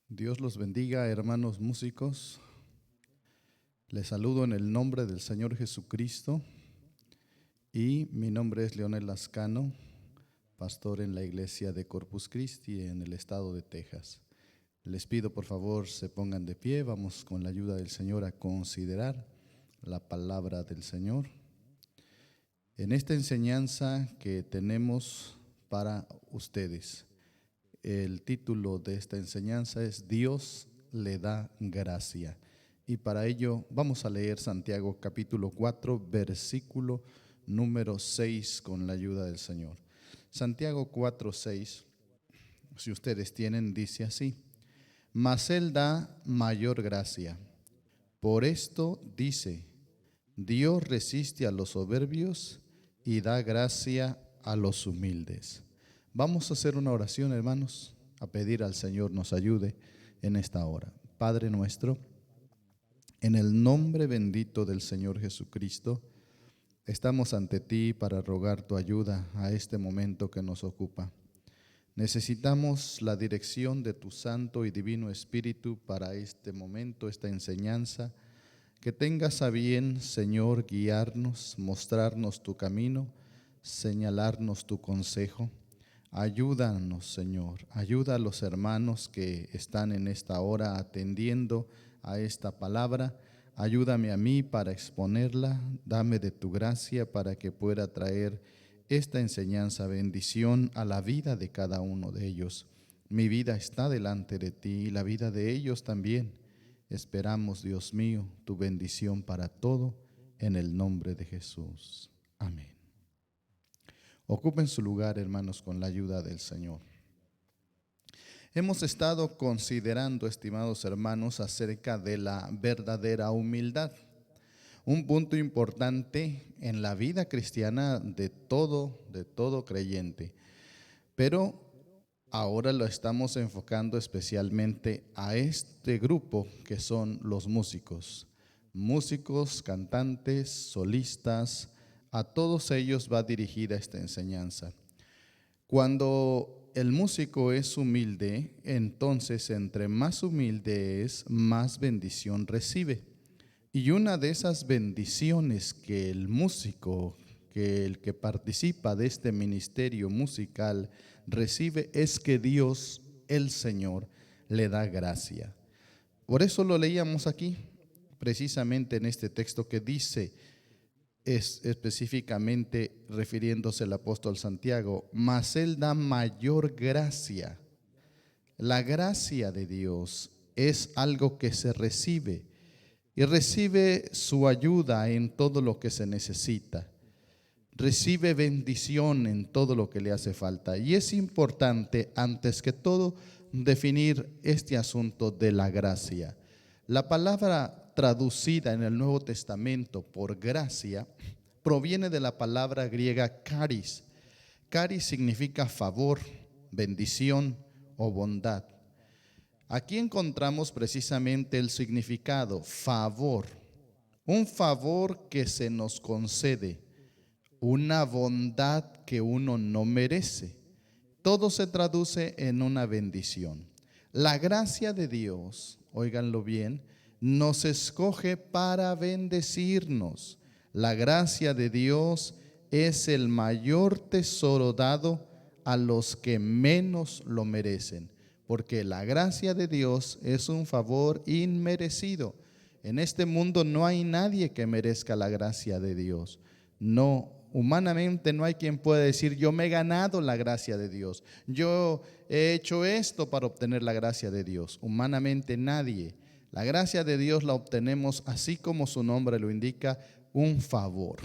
Dios los bendiga, hermanos músicos. Les saludo en el nombre del Señor Jesucristo y mi nombre es Leonel Lascano, pastor en la iglesia de Corpus Christi en el estado de Texas. Les pido por favor se pongan de pie, vamos con la ayuda del Señor a considerar la palabra del Señor. En esta enseñanza que tenemos para ustedes, el título de esta enseñanza es Dios le da gracia. Y para ello vamos a leer Santiago capítulo 4, versículo número 6 con la ayuda del Señor. Santiago 4, 6, si ustedes tienen, dice así: mas Él da mayor gracia. Por esto dice, Dios resiste a los soberbios y da gracia a los humildes. Vamos a hacer una oración, hermanos, a pedir al Señor nos ayude en esta hora. Padre nuestro, en el nombre bendito del Señor Jesucristo, estamos ante ti para rogar tu ayuda a este momento que nos ocupa. Necesitamos la dirección de tu Santo y Divino Espíritu para este momento, esta enseñanza. Que tengas a bien, Señor, guiarnos, mostrarnos tu camino, señalarnos tu consejo. Ayúdanos, Señor, ayuda a los hermanos que están en esta hora atendiendo a esta palabra. Ayúdame a mí para exponerla, dame de tu gracia para que pueda traer esta enseñanza, bendición a la vida de cada uno de ellos. Mi vida está delante de ti y la vida de ellos también. Esperamos, Dios mío, tu bendición para todo en el nombre de Jesús. Amén. Ocupen su lugar, hermanos, con la ayuda del Señor. Hemos estado considerando, estimados hermanos, acerca de la verdadera humildad. Un punto importante en la vida cristiana de todo creyente. Pero ahora lo estamos enfocando especialmente a este grupo que son los músicos. Músicos, cantantes, solistas, a todos ellos va dirigida esta enseñanza. Cuando el músico es humilde, entonces entre más humilde es, más bendición recibe. Y una de esas bendiciones que el músico, que el que participa de este ministerio musical recibe, es que Dios, el Señor, le da gracia. Por eso lo leíamos aquí, precisamente en este texto que dice, es específicamente refiriéndose al apóstol Santiago, mas Él da mayor gracia. La gracia de Dios es algo que se recibe y recibe su ayuda en todo lo que se necesita. Recibe bendición en todo lo que le hace falta. Y es importante, antes que todo, definir este asunto de la gracia. La palabra traducida en el Nuevo Testamento por gracia proviene de la palabra griega charis. Charis significa favor, bendición o bondad. Aquí encontramos precisamente el significado, favor. Un favor que se nos concede, una bondad que uno no merece. Todo se traduce en una bendición. La gracia de Dios, óiganlo bien, nos escoge para bendecirnos. La gracia de Dios es el mayor tesoro dado a los que menos lo merecen, porque la gracia de Dios es un favor inmerecido. En este mundo no hay nadie que merezca la gracia de Dios. No, humanamente no hay quien pueda decir, yo me he ganado la gracia de Dios, yo he hecho esto para obtener la gracia de Dios. Humanamente nadie. La gracia de Dios la obtenemos, así como su nombre lo indica, un favor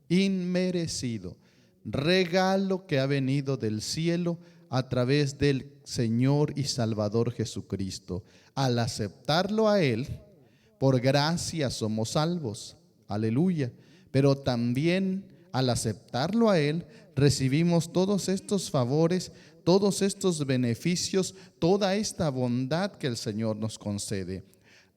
inmerecido, regalo que ha venido del cielo a través del Señor y Salvador Jesucristo. Al aceptarlo a Él, por gracia somos salvos, aleluya, pero también al aceptarlo a Él, recibimos todos estos favores, todos estos beneficios, toda esta bondad que el Señor nos concede.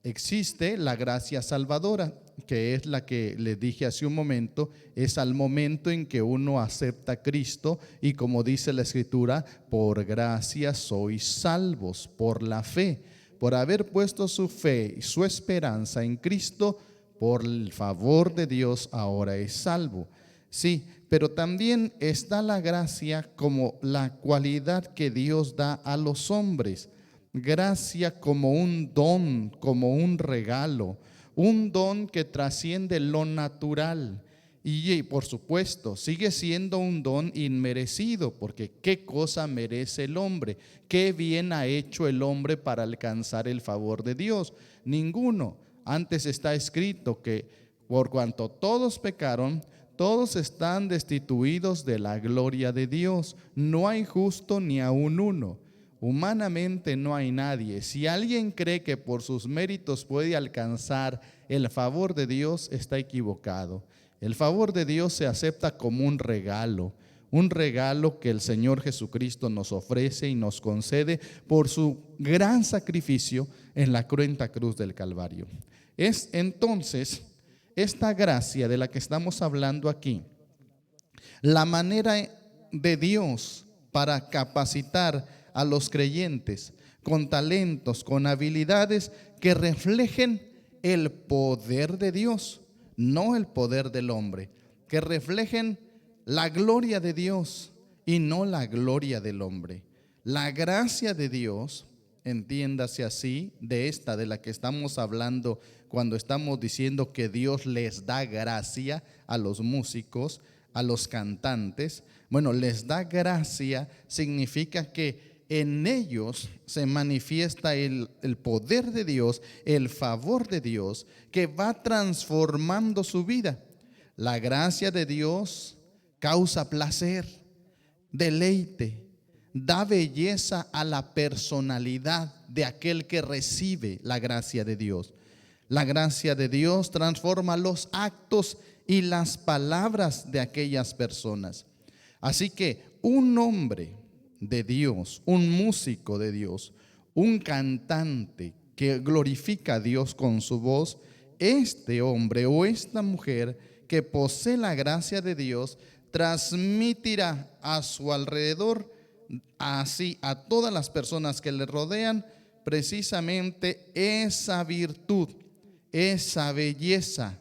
Existe la gracia salvadora, que es la que les dije hace un momento, es al momento en que uno acepta a Cristo y, como dice la Escritura, por gracia sois salvos, por la fe. por haber puesto su fe y su esperanza en Cristo, por el favor de Dios ahora es salvo. Sí, pero también está la gracia como la cualidad que Dios da a los hombres. Gracia como un don, como un regalo, un don que trasciende lo natural. Y por supuesto, sigue siendo un don inmerecido, porque ¿qué cosa merece el hombre? ¿Qué bien ha hecho el hombre para alcanzar el favor de Dios? Ninguno. Antes está escrito que por cuanto todos pecaron, todos están destituidos de la gloria de Dios. No hay justo ni aun uno. Humanamente no hay nadie. Si alguien cree que por sus méritos puede alcanzar el favor de Dios, está equivocado. El favor de Dios se acepta como un regalo que el Señor Jesucristo nos ofrece y nos concede por su gran sacrificio en la cruenta cruz del Calvario. Es entonces esta gracia de la que estamos hablando aquí, la manera de Dios para capacitar a los creyentes con talentos, con habilidades que reflejen el poder de Dios, no el poder del hombre, que reflejen la gloria de Dios y no la gloria del hombre. La gracia de Dios, entiéndase así, de la que estamos hablando cuando estamos diciendo que Dios les da gracia a los músicos, a los cantantes. Bueno, les da gracia significa que en ellos se manifiesta el poder de Dios, el favor de Dios, que va transformando su vida. La gracia de Dios causa placer, deleite, da belleza a la personalidad de aquel que recibe la gracia de Dios. La gracia de Dios transforma los actos y las palabras de aquellas personas. Así que un hombre de Dios, un músico de Dios, un cantante que glorifica a Dios con su voz, este hombre o esta mujer que posee la gracia de Dios transmitirá a su alrededor, así a todas las personas que le rodean, precisamente esa virtud, esa belleza,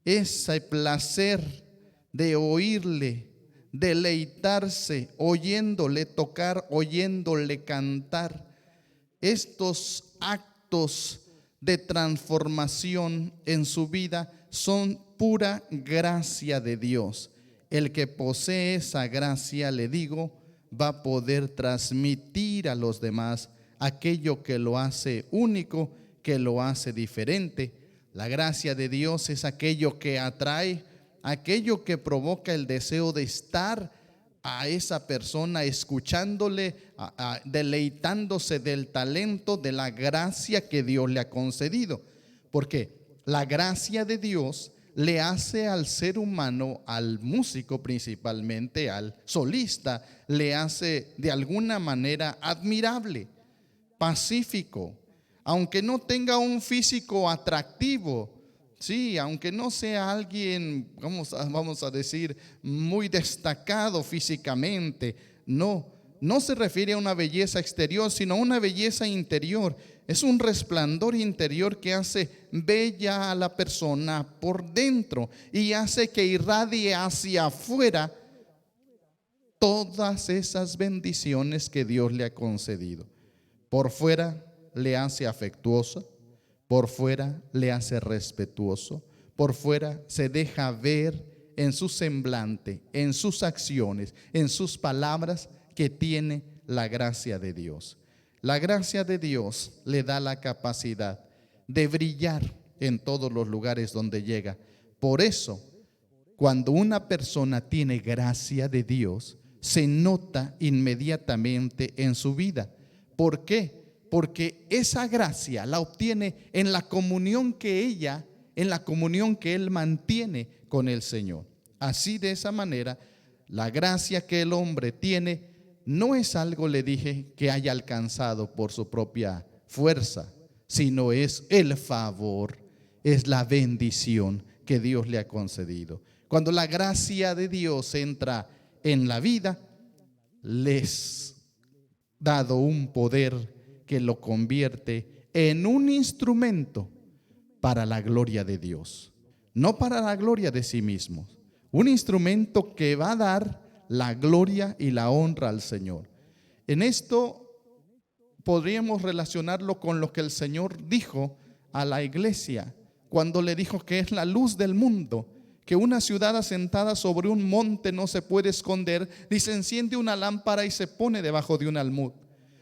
ese placer de oírle, deleitarse, oyéndole tocar, oyéndole cantar. Estos actos de transformación en su vida son pura gracia de Dios. El que posee esa gracia, le digo, va a poder transmitir a los demás aquello que lo hace único, que lo hace diferente. La gracia de Dios es aquello que atrae, aquello que provoca el deseo de estar a esa persona, escuchándole, deleitándose del talento, de la gracia que Dios le ha concedido. Porque la gracia de Dios le hace al ser humano, al músico principalmente, al solista, le hace de alguna manera admirable, pacífico, aunque no tenga un físico atractivo. Sí, aunque no sea alguien, vamos a decir, muy destacado físicamente, no se refiere a una belleza exterior, sino a una belleza interior. Es un resplandor interior que hace bella a la persona por dentro y hace que irradie hacia afuera todas esas bendiciones que Dios le ha concedido. Por fuera le hace afectuoso, por fuera le hace respetuoso, por fuera se deja ver en su semblante, en sus acciones, en sus palabras, que tiene la gracia de Dios. La gracia de Dios le da la capacidad de brillar en todos los lugares donde llega. Por eso, cuando una persona tiene gracia de Dios, se nota inmediatamente en su vida. ¿Por qué? Porque esa gracia la obtiene en la comunión que él mantiene con el Señor. Así, de esa manera, la gracia que el hombre tiene no es algo, le dije, que haya alcanzado por su propia fuerza, sino es el favor, es la bendición que Dios le ha concedido. Cuando la gracia de Dios entra en la vida, les dado un poder que lo convierte en un instrumento para la gloria de Dios, no para la gloria de sí mismos. Un instrumento que va a dar la gloria y la honra al Señor. En esto podríamos relacionarlo con lo que el Señor dijo a la iglesia cuando le dijo que es la luz del mundo, que una ciudad asentada sobre un monte no se puede esconder, ni se enciende una lámpara y se pone debajo de un almud,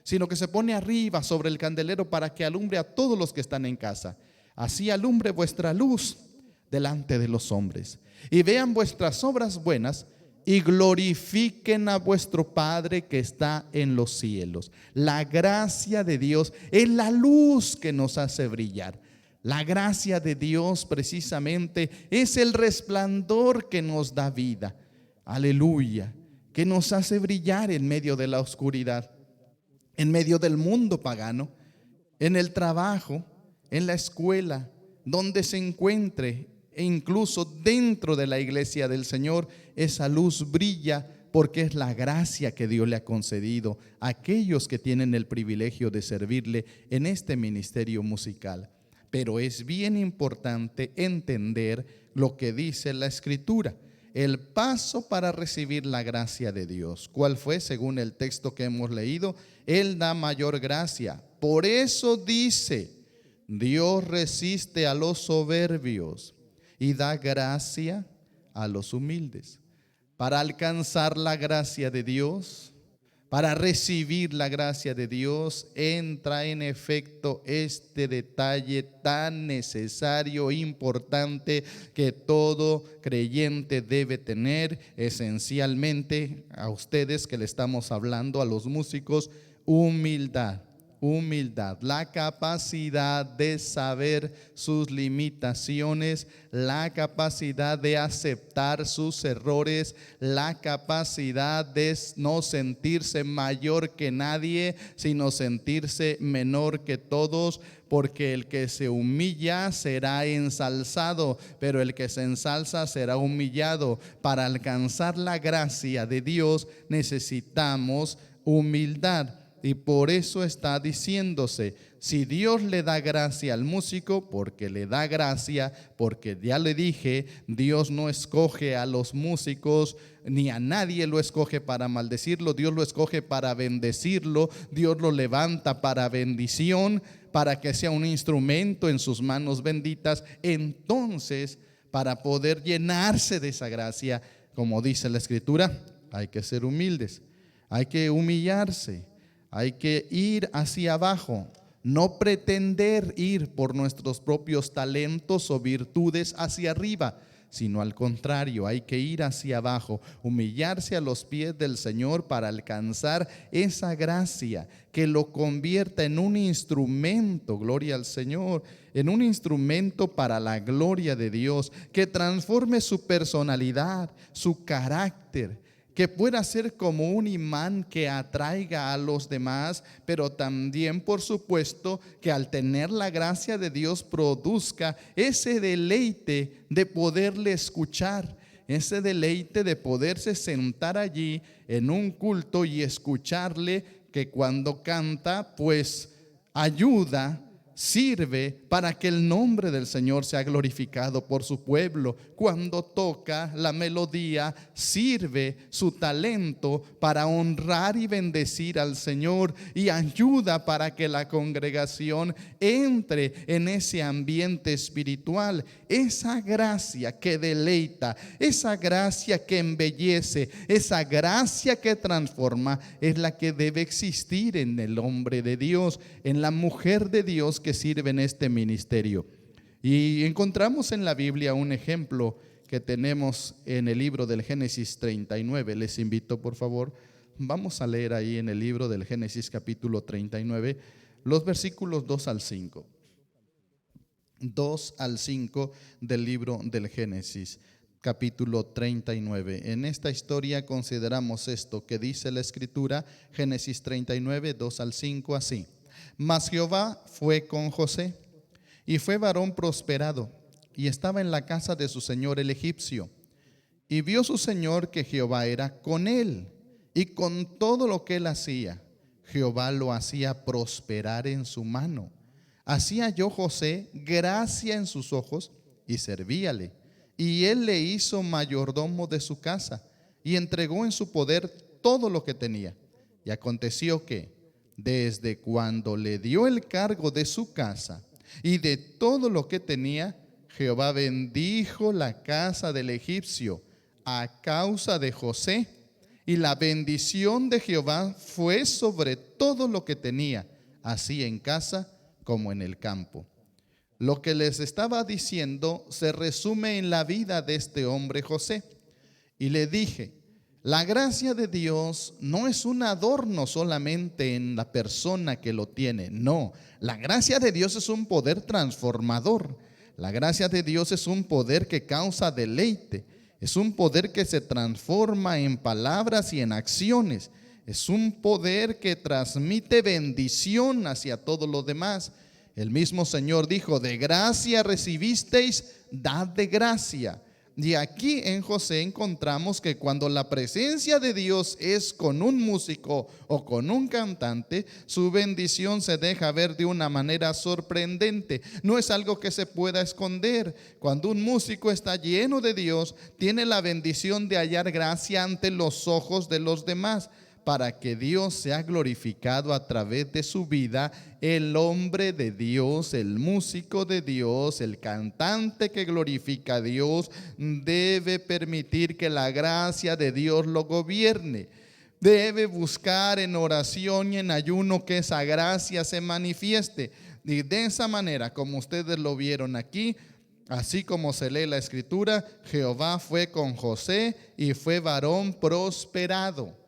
sino que se pone arriba sobre el candelero para que alumbre a todos los que están en casa. Así alumbre vuestra luz delante de los hombres, y vean vuestras obras buenas y glorifiquen a vuestro Padre que está en los cielos. La gracia de Dios es la luz que nos hace brillar. La gracia de Dios precisamente es el resplandor que nos da vida. Aleluya, que nos hace brillar en medio de la oscuridad, en medio del mundo pagano, en el trabajo, en la escuela, donde se encuentre, e incluso dentro de la iglesia del Señor. Esa luz brilla porque es la gracia que Dios le ha concedido a aquellos que tienen el privilegio de servirle en este ministerio musical. Pero es bien importante entender lo que dice la Escritura, el paso para recibir la gracia de Dios. ¿Cuál fue? Según el texto que hemos leído, Él da mayor gracia. Por eso dice: Dios resiste a los soberbios y da gracia a los humildes. Para alcanzar la gracia de Dios, para recibir la gracia de Dios, entra en efecto este detalle tan necesario, importante, que todo creyente debe tener. Esencialmente, a ustedes que le estamos hablando, a los músicos: humildad. Humildad, la capacidad de saber sus limitaciones, la capacidad de aceptar sus errores, la capacidad de no sentirse mayor que nadie, sino sentirse menor que todos, porque el que se humilla será ensalzado, pero el que se ensalza será humillado. Para alcanzar la gracia de Dios necesitamos humildad. Y por eso está diciéndose: si Dios le da gracia al músico, porque le da gracia, porque ya le dije, Dios no escoge a los músicos, ni a nadie lo escoge para maldecirlo. Dios lo escoge para bendecirlo. Dios lo levanta para bendición, para que sea un instrumento en sus manos benditas. Entonces, para poder llenarse de esa gracia, como dice la Escritura, hay que ser humildes, hay que humillarse. Hay que ir hacia abajo, no pretender ir por nuestros propios talentos o virtudes hacia arriba, sino al contrario, hay que ir hacia abajo, humillarse a los pies del Señor para alcanzar esa gracia que lo convierta en un instrumento, gloria al Señor, en un instrumento para la gloria de Dios, que transforme su personalidad, su carácter, que pueda ser como un imán que atraiga a los demás, pero también, por supuesto, que al tener la gracia de Dios produzca ese deleite de poderle escuchar, ese deleite de poderse sentar allí en un culto y escucharle, que cuando canta, pues ayuda, sirve para que el nombre del Señor sea glorificado por su pueblo. Cuando toca la melodía, sirve su talento para honrar y bendecir al Señor, y ayuda para que la congregación entre en ese ambiente espiritual. Esa gracia que deleita, esa gracia que embellece, esa gracia que transforma, es la que debe existir en el hombre de Dios, en la mujer de Dios que sirve en este ministerio. Y encontramos en la Biblia un ejemplo que tenemos en el libro del Génesis 39. Les invito, por favor, vamos a leer ahí en el libro del Génesis capítulo 39, los versículos 2 al 5. 2 al 5 del libro del Génesis capítulo 39. En esta historia consideramos esto que dice la Escritura, Génesis 39, 2 al 5, así: Mas Jehová fue con José, y fue varón prosperado, y estaba en la casa de su señor el egipcio. Y vio su señor que Jehová era con él, y con todo lo que él hacía, Jehová lo hacía prosperar en su mano. Así halló José gracia en sus ojos y servíale. Y él le hizo mayordomo de su casa y entregó en su poder todo lo que tenía. Y aconteció que, desde cuando le dio el cargo de su casa y de todo lo que tenía, Jehová bendijo la casa del egipcio a causa de José. Y la bendición de Jehová fue sobre todo lo que tenía, así en casa como en el campo. Lo que les estaba diciendo se resume en la vida de este hombre José. Y le dije, la gracia de Dios no es un adorno solamente en la persona que lo tiene. No, la gracia de Dios es un poder transformador. La gracia de Dios es un poder que causa deleite. Es un poder que se transforma en palabras y en acciones. Es un poder que transmite bendición hacia todo lo demás. El mismo Señor dijo, de gracia recibisteis, dad de gracia. Y aquí en José encontramos que cuando la presencia de Dios es con un músico o con un cantante, su bendición se deja ver de una manera sorprendente. No es algo que se pueda esconder. Cuando un músico está lleno de Dios, tiene la bendición de hallar gracia ante los ojos de los demás, para que Dios sea glorificado a través de su vida. El hombre de Dios, el músico de Dios, el cantante que glorifica a Dios, debe permitir que la gracia de Dios lo gobierne. Debe buscar en oración y en ayuno que esa gracia se manifieste. Y de esa manera, como ustedes lo vieron aquí, así como se lee la escritura, Jehová fue con José y fue varón prosperado.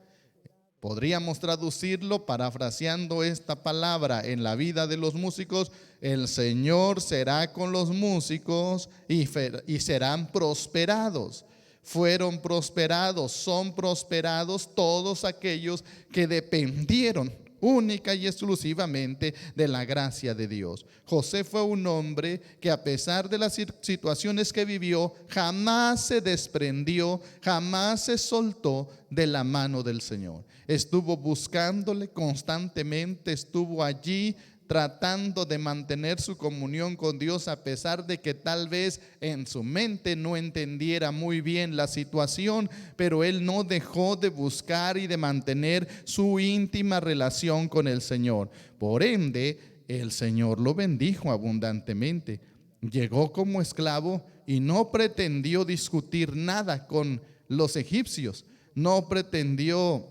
Podríamos traducirlo parafraseando esta palabra en la vida de los músicos: el Señor será con los músicos y serán prosperados. Fueron prosperados, son prosperados todos aquellos que dependieron única y exclusivamente de la gracia de Dios. José fue un hombre que, a pesar de las situaciones que vivió, jamás se desprendió, jamás se soltó de la mano del Señor. Estuvo buscándole constantemente, estuvo allí tratando de mantener su comunión con Dios, a pesar de que tal vez en su mente no entendiera muy bien la situación, pero él no dejó de buscar y de mantener su íntima relación con el Señor. Por ende, el Señor lo bendijo abundantemente. Llegó como esclavo y no pretendió discutir nada con los egipcios, no pretendió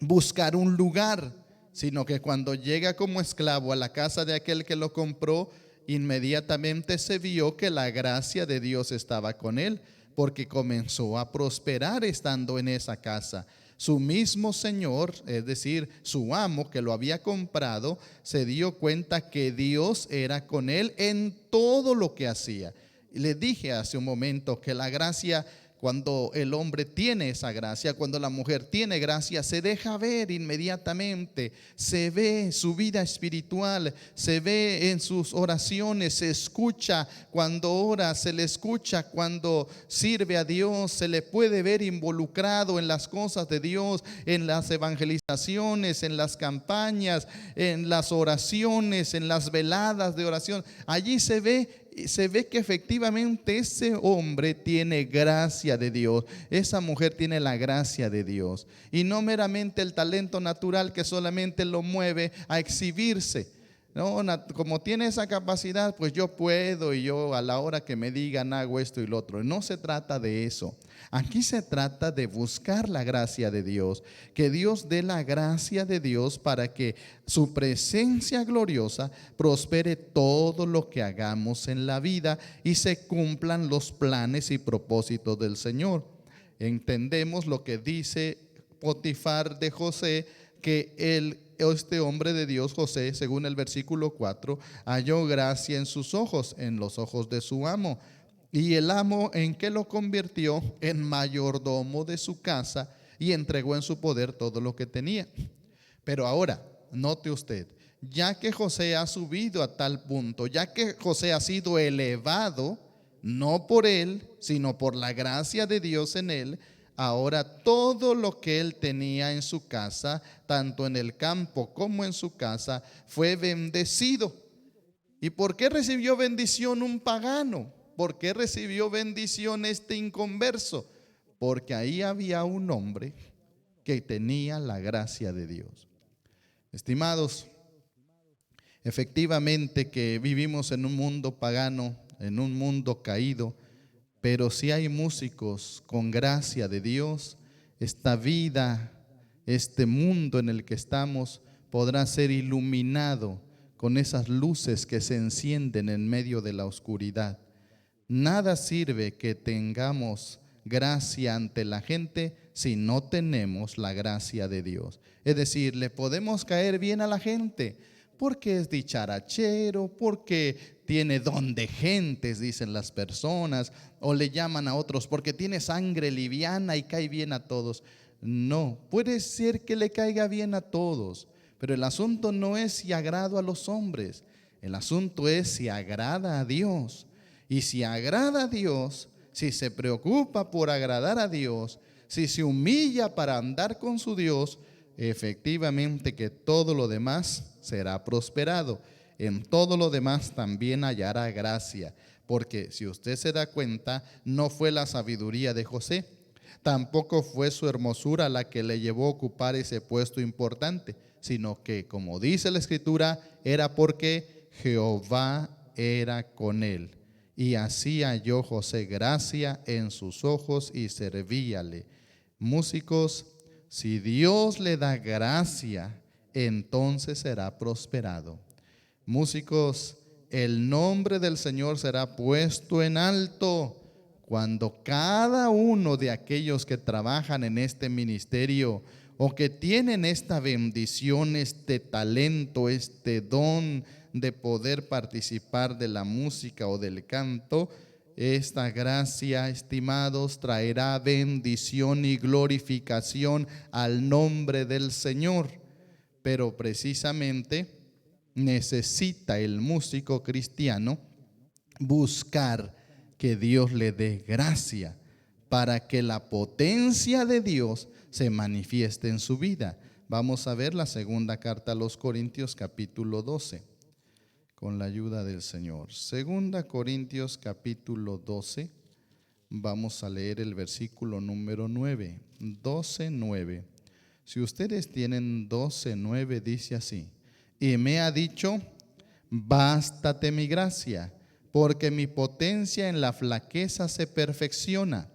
buscar un lugar, sino que cuando llega como esclavo a la casa de aquel que lo compró, inmediatamente se vio que la gracia de Dios estaba con él, porque comenzó a prosperar estando en esa casa. Su mismo Señor, es decir, su amo que lo había comprado, se dio cuenta que Dios era con él en todo lo que hacía. Y le dije hace un momento que la gracia, cuando el hombre tiene esa gracia, cuando la mujer tiene gracia, se deja ver inmediatamente. Se ve su vida espiritual, se ve en sus oraciones, se escucha cuando ora, se le escucha cuando sirve a Dios, se le puede ver involucrado en las cosas de Dios, en las evangelizaciones, en las campañas, en las oraciones, en las veladas de oración. Allí se ve que efectivamente ese hombre tiene gracia de Dios, esa mujer tiene la gracia de Dios, y no meramente el talento natural que solamente lo mueve a exhibirse. No, como tiene esa capacidad, pues yo puedo, y yo a la hora que me digan hago esto y lo otro. No se trata de eso. Aquí se trata de buscar la gracia de Dios, que Dios dé la gracia de Dios para que su presencia gloriosa prospere todo lo que hagamos en la vida y se cumplan los planes y propósitos del Señor. Entendemos lo que dice Potifar de José, que este hombre de Dios, José, según el versículo 4, halló gracia en sus ojos, en los ojos de su amo. Y el amo, ¿en qué lo convirtió? En mayordomo de su casa, y entregó en su poder todo lo que tenía. Pero ahora, note usted, ya que José ha subido a tal punto, ya que José ha sido elevado, no por él, sino por la gracia de Dios en él, ahora todo lo que él tenía en su casa, tanto en el campo como en su casa, fue bendecido. ¿Y por qué recibió bendición un pagano? ¿Por qué recibió bendición este inconverso? Porque ahí había un hombre que tenía la gracia de Dios. Estimados, efectivamente que vivimos en un mundo pagano, en un mundo caído, pero si hay músicos con gracia de Dios, esta vida, este mundo en el que estamos podrá ser iluminado con esas luces que se encienden en medio de la oscuridad. Nada sirve que tengamos gracia ante la gente si no tenemos la gracia de Dios. Es decir, le podemos caer bien a la gente porque es dicharachero, porque tiene don de gentes, dicen las personas, o le llaman a otros porque tiene sangre liviana y cae bien a todos. No, puede ser que le caiga bien a todos, pero el asunto no es si agrado a los hombres, el asunto es si agrada a Dios. Y si agrada a Dios, si se preocupa por agradar a Dios, si se humilla para andar con su Dios, efectivamente que todo lo demás será prosperado. En todo lo demás también hallará gracia. Porque si usted se da cuenta, no fue la sabiduría de José, tampoco fue su hermosura la que le llevó a ocupar ese puesto importante, sino que, como dice la Escritura, era porque Jehová era con él. Y así halló José gracia en sus ojos y servíale. Músicos, si Dios le da gracia, entonces será prosperado. Músicos, el nombre del Señor será puesto en alto cuando cada uno de aquellos que trabajan en este ministerio o que tienen esta bendición, este talento, este don de poder participar de la música o del canto, esta gracia, estimados, traerá bendición y glorificación al nombre del Señor. Pero precisamente necesita el músico cristiano buscar que Dios le dé gracia para que la potencia de Dios se manifieste en su vida. Vamos a ver la segunda carta a los Corintios capítulo 12 con la ayuda del Señor. Segunda Corintios capítulo 12, vamos a leer el versículo número 9, 12:9. Si ustedes tienen 12:9, dice así: y me ha dicho, bástate mi gracia, porque mi potencia en la flaqueza se perfecciona.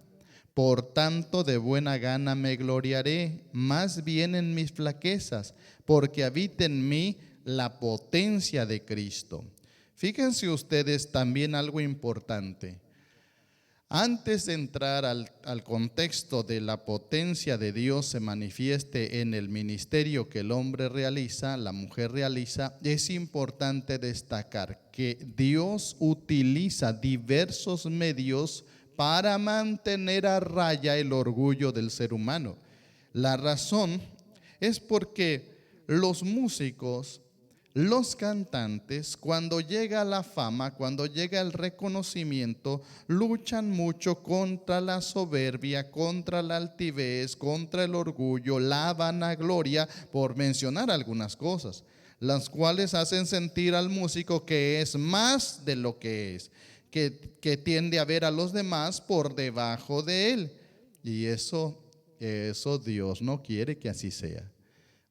Por tanto, de buena gana me gloriaré más bien en mis flaquezas, porque habita en mí la potencia de Cristo. Fíjense ustedes también algo importante. Antes de entrar al contexto de la potencia de Dios se manifieste en el ministerio que el hombre realiza, la mujer realiza, es importante destacar que Dios utiliza diversos medios para mantener a raya el orgullo del ser humano. La razón es porque los músicos, los cantantes, cuando llega la fama, cuando llega el reconocimiento, luchan mucho contra la soberbia, contra la altivez, contra el orgullo, la vanagloria, por mencionar algunas cosas, las cuales hacen sentir al músico que es más de lo que es, que tiende a ver a los demás por debajo de él. Y eso Dios no quiere que así sea.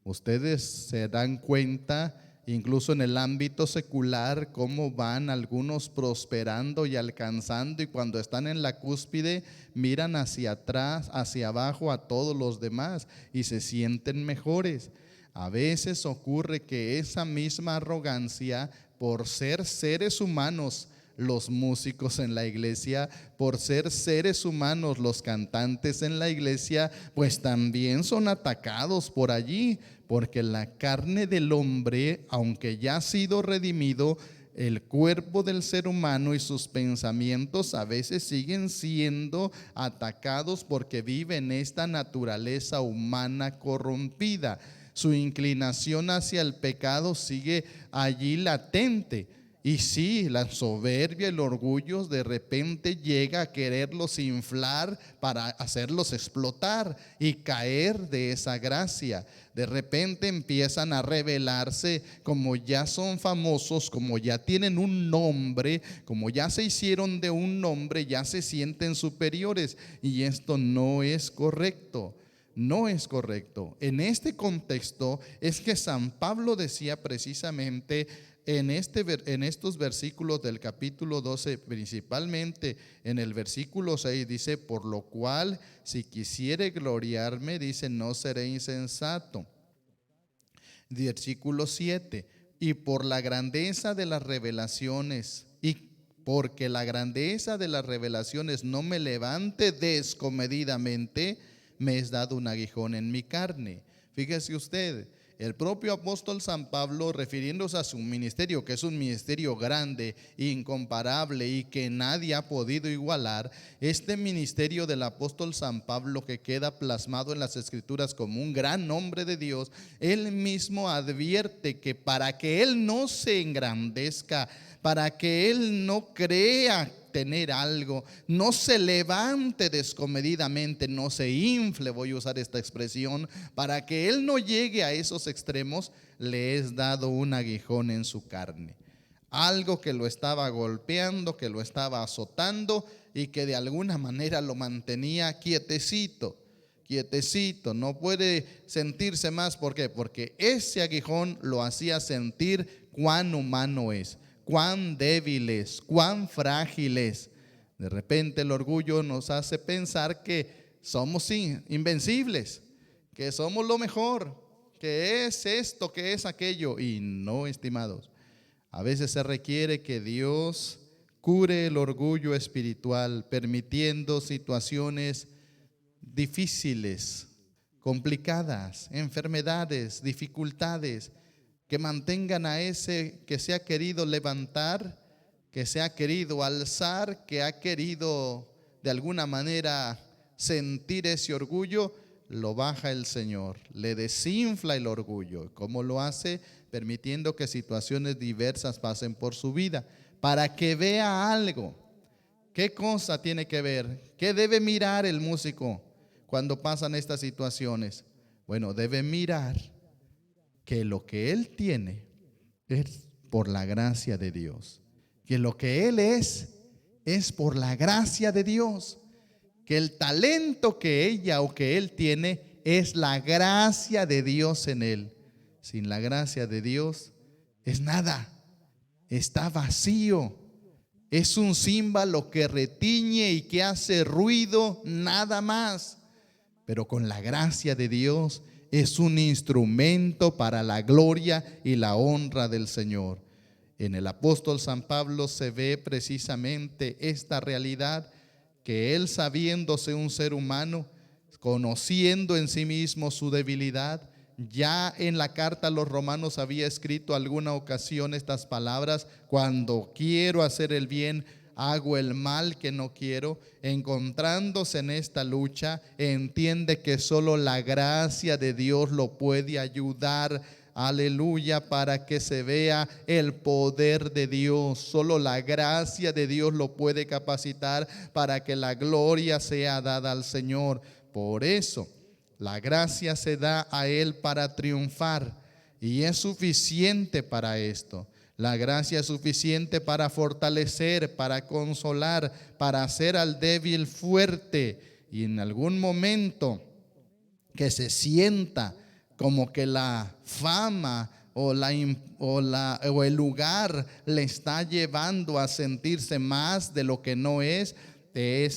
Ustedes se dan cuenta, incluso en el ámbito secular, cómo van algunos prosperando y alcanzando, y cuando están en la cúspide miran hacia atrás, hacia abajo a todos los demás y se sienten mejores. A veces ocurre que esa misma arrogancia, por ser seres humanos, los músicos en la iglesia, por ser seres humanos los cantantes en la iglesia, pues también son atacados por allí, porque la carne del hombre, aunque ya ha sido redimido, el cuerpo del ser humano y sus pensamientos a veces siguen siendo atacados porque vive en esta naturaleza humana corrompida. Su inclinación hacia el pecado sigue allí latente. Y sí, la soberbia, el orgullo de repente llega a quererlos inflar para hacerlos explotar y caer de esa gracia. De repente empiezan a rebelarse, como ya son famosos, como ya tienen un nombre, como ya se hicieron de un nombre, ya se sienten superiores. Y esto no es correcto. No es correcto. En este contexto es que San Pablo decía precisamente en estos versículos del capítulo 12, principalmente en el versículo 6, dice: por lo cual, si quisiere gloriarme, dice, no seré insensato. Versículo 7, y por la grandeza de las revelaciones, y porque la grandeza de las revelaciones no me levante descomedidamente, me es dado un aguijón en mi carne. Fíjese usted, el propio apóstol San Pablo, refiriéndose a su ministerio, que es un ministerio grande, incomparable y que nadie ha podido igualar, este ministerio del apóstol San Pablo, que queda plasmado en las Escrituras como un gran hombre de Dios, él mismo advierte que para que él no se engrandezca, para que él no crea tener algo, no se levante descomedidamente, no se infle, voy a usar esta expresión, para que él no llegue a esos extremos, le es dado un aguijón en su carne. Algo que lo estaba golpeando, que lo estaba azotando y que de alguna manera lo mantenía quietecito, no puede sentirse más. ¿Por qué? Porque ese aguijón lo hacía sentir cuán humano es, cuán débiles, cuán frágiles. De repente el orgullo nos hace pensar que somos invencibles, que somos lo mejor, que es esto, que es aquello. Y no, estimados, a veces se requiere que Dios cure el orgullo espiritual, permitiendo situaciones difíciles, complicadas, enfermedades, dificultades, que mantengan a ese que se ha querido levantar, que se ha querido alzar, que ha querido de alguna manera sentir ese orgullo. Lo baja el Señor, le desinfla el orgullo. ¿Cómo lo hace? Permitiendo que situaciones diversas pasen por su vida, para que vea algo. ¿Qué cosa tiene que ver? ¿Qué debe mirar el músico cuando pasan estas situaciones? Bueno, debe mirar que lo que él tiene es por la gracia de Dios, que lo que él es por la gracia de Dios, que el talento que ella o que él tiene es la gracia de Dios en él. Sin la gracia de Dios es nada, está vacío, es un címbalo que retiñe y que hace ruido, nada más. Pero con la gracia de Dios es un instrumento para la gloria y la honra del Señor. En el apóstol San Pablo se ve precisamente esta realidad, que él, sabiéndose un ser humano, conociendo en sí mismo su debilidad, ya en la carta a los Romanos había escrito alguna ocasión estas palabras: cuando quiero hacer el bien, hago el mal que no quiero. Encontrándose en esta lucha, entiende que solo la gracia de Dios lo puede ayudar, aleluya, para que se vea el poder de Dios. Solo la gracia de Dios lo puede capacitar para que la gloria sea dada al Señor. Por eso la gracia se da a él para triunfar, y es suficiente para esto. La gracia es suficiente para fortalecer, para consolar, para hacer al débil fuerte. Y en algún momento que se sienta como que la fama o el lugar le está llevando a sentirse más de lo que no es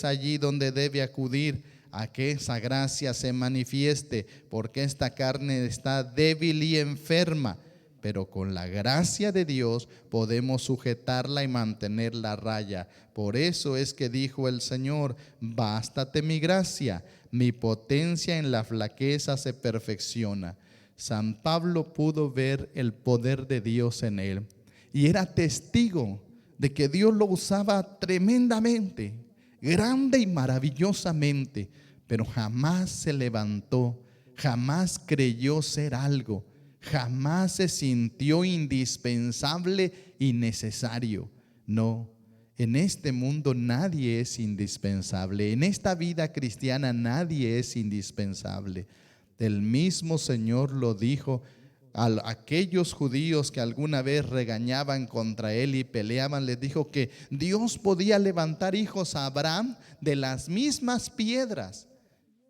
allí donde debe acudir a que esa gracia se manifieste, porque esta carne está débil y enferma. Pero con la gracia de Dios podemos sujetarla y mantenerla a raya. Por eso es que dijo el Señor: bástate mi gracia, mi potencia en la flaqueza se perfecciona. San Pablo pudo ver el poder de Dios en él y era testigo de que Dios lo usaba tremendamente, grande y maravillosamente, pero jamás se levantó, jamás creyó ser algo, Jamás se sintió indispensable y necesario. No, en este mundo nadie es indispensable. En esta vida cristiana nadie es indispensable. El mismo Señor lo dijo a aquellos judíos que alguna vez regañaban contra él y peleaban. Les dijo que Dios podía levantar hijos a Abraham de las mismas piedras,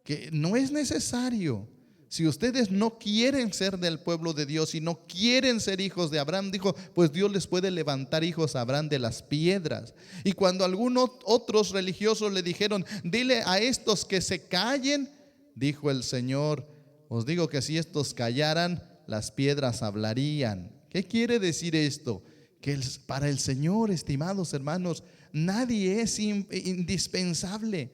que no es necesario. Si ustedes no quieren ser del pueblo de Dios y no quieren ser hijos de Abraham, dijo, pues Dios les puede levantar hijos a Abraham de las piedras. Y cuando algunos otros religiosos le dijeron, dile a estos que se callen, dijo el Señor, os digo que si estos callaran, las piedras hablarían. ¿Qué quiere decir esto? Que para el Señor, estimados hermanos, nadie es indispensable.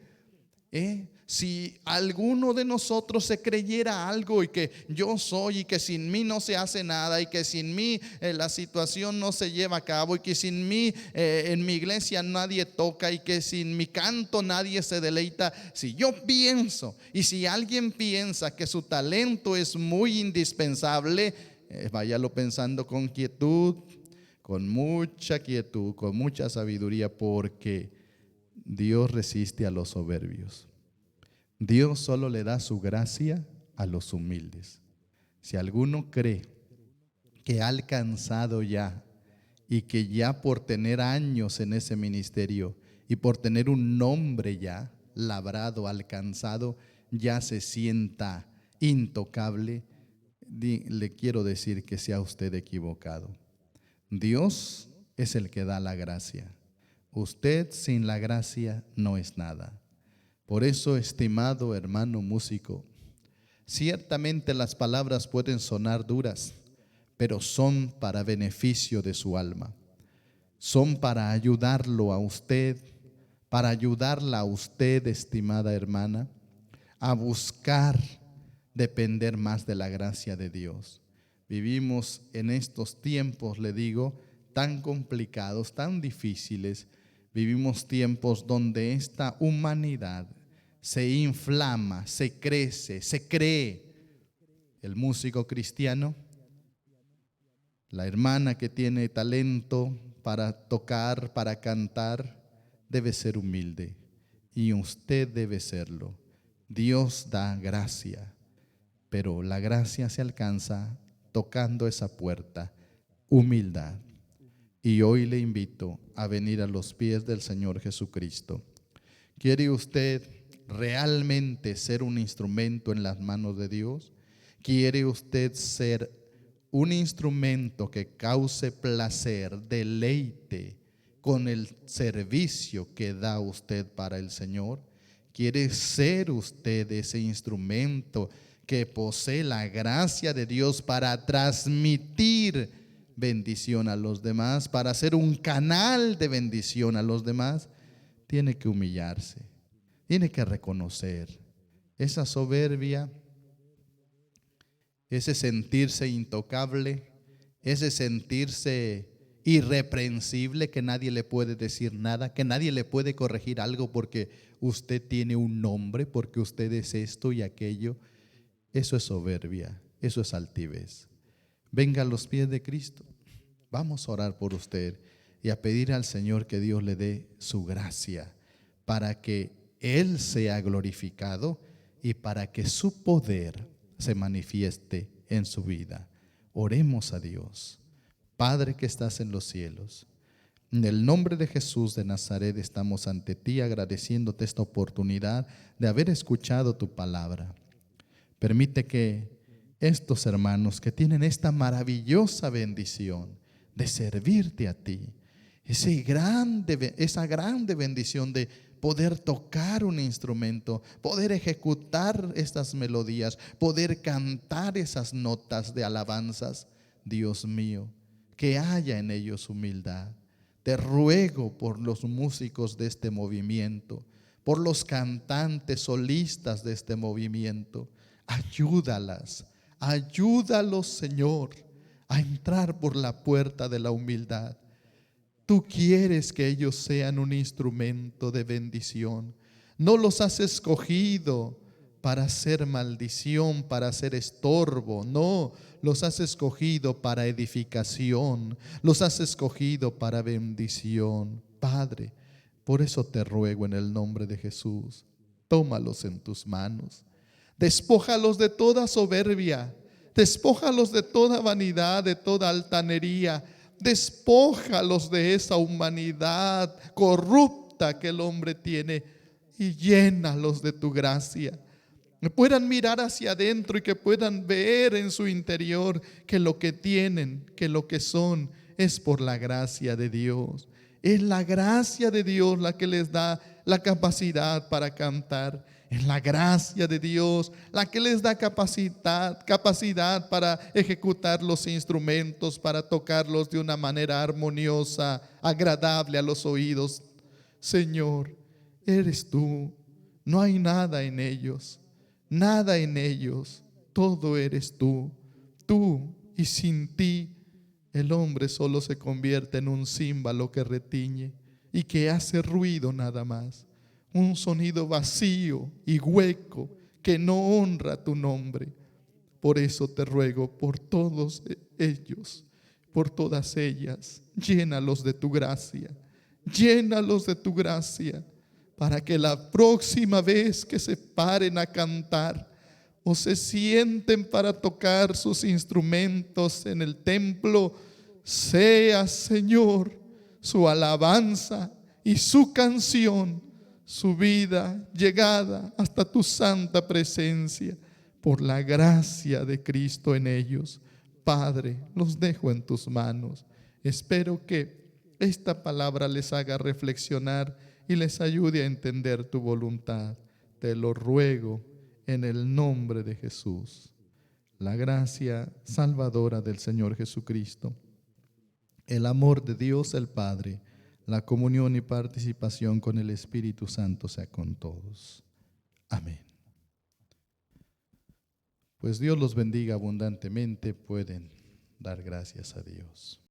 Si alguno de nosotros se creyera algo y que yo soy y que sin mí no se hace nada y que sin mí la situación no se lleva a cabo y que sin mí en mi iglesia nadie toca y que sin mi canto nadie se deleita, si yo pienso y si alguien piensa que su talento es muy indispensable, váyalo pensando con quietud, con mucha quietud, con mucha sabiduría, porque Dios resiste a los soberbios. Dios solo le da su gracia a los humildes. Si alguno cree que ha alcanzado ya y que ya por tener años en ese ministerio y por tener un nombre ya labrado, alcanzado, ya se sienta intocable, le quiero decir que sea usted equivocado. Dios es el que da la gracia. Usted sin la gracia no es nada. Por eso, estimado hermano músico, ciertamente las palabras pueden sonar duras, pero son para beneficio de su alma. Son para ayudarlo a usted, para ayudarla a usted, estimada hermana, a buscar depender más de la gracia de Dios. Vivimos en estos tiempos, le digo, tan complicados, tan difíciles. Vivimos tiempos donde esta humanidad se inflama, se crece, se cree. El músico cristiano, la hermana que tiene talento para tocar, para cantar, debe ser humilde y usted debe serlo. Dios da gracia, pero la gracia se alcanza tocando esa puerta, humildad. Y hoy le invito a venir a los pies del Señor Jesucristo. ¿Quiere usted realmente ser un instrumento en las manos de Dios? ¿Quiere usted ser un instrumento que cause placer, deleite con el servicio que da usted para el Señor? ¿Quiere ser usted ese instrumento que posee la gracia de Dios para transmitir bendición a los demás, para ser un canal de bendición a los demás? Tiene que humillarse, tiene que reconocer esa soberbia, ese sentirse intocable, ese sentirse irreprensible, que nadie le puede decir nada, que nadie le puede corregir algo porque usted tiene un nombre, porque usted es esto y aquello. Eso es soberbia, eso es altivez. Venga a los pies de Cristo. Vamos a orar por usted y a pedir al Señor que Dios le dé su gracia para que Él sea glorificado y para que su poder se manifieste en su vida. Oremos a Dios. Padre que estás en los cielos, en el nombre de Jesús de Nazaret estamos ante ti agradeciéndote esta oportunidad de haber escuchado tu palabra. Permite que estos hermanos que tienen esta maravillosa bendición de servirte a ti, esa grande bendición de poder tocar un instrumento, poder ejecutar estas melodías, poder cantar esas notas de alabanzas, Dios mío, que haya en ellos humildad. Te ruego por los músicos de este movimiento, por los cantantes solistas de este movimiento, ayúdalas. Ayúdalos, Señor, a entrar por la puerta de la humildad. Tú quieres que ellos sean un instrumento de bendición. No los has escogido para ser maldición, para ser estorbo. No, los has escogido para edificación, los has escogido para bendición. Padre, por eso te ruego en el nombre de Jesús, tómalos en tus manos. Despójalos de toda soberbia, despójalos de toda vanidad, de toda altanería. Despójalos de esa humanidad corrupta que el hombre tiene y llénalos de tu gracia. Que puedan mirar hacia adentro y que puedan ver en su interior que lo que tienen, que lo que son, es por la gracia de Dios. Es la gracia de Dios la que les da la capacidad para cantar. Es la gracia de Dios la que les da capacidad para ejecutar los instrumentos, para tocarlos de una manera armoniosa, agradable a los oídos. Señor, eres tú. No hay nada en ellos. Nada en ellos, todo eres tú. Tú, y sin ti el hombre solo se convierte en un címbalo que retiñe y que hace ruido nada más. Un sonido vacío y hueco que no honra tu nombre. Por eso te ruego por todos ellos, por todas ellas, llénalos de tu gracia. Llénalos de tu gracia, para que la próxima vez que se paren a cantar o se sienten para tocar sus instrumentos en el templo, sea, Señor, su alabanza y su canción, su vida llegada hasta tu santa presencia por la gracia de Cristo en ellos. Padre, los dejo en tus manos. Espero que esta palabra les haga reflexionar y les ayude a entender tu voluntad. Te lo ruego en el nombre de Jesús. La gracia salvadora del Señor Jesucristo, el amor de Dios el Padre, la comunión y participación con el Espíritu Santo sea con todos. Amén. Pues Dios los bendiga abundantemente. Pueden dar gracias a Dios.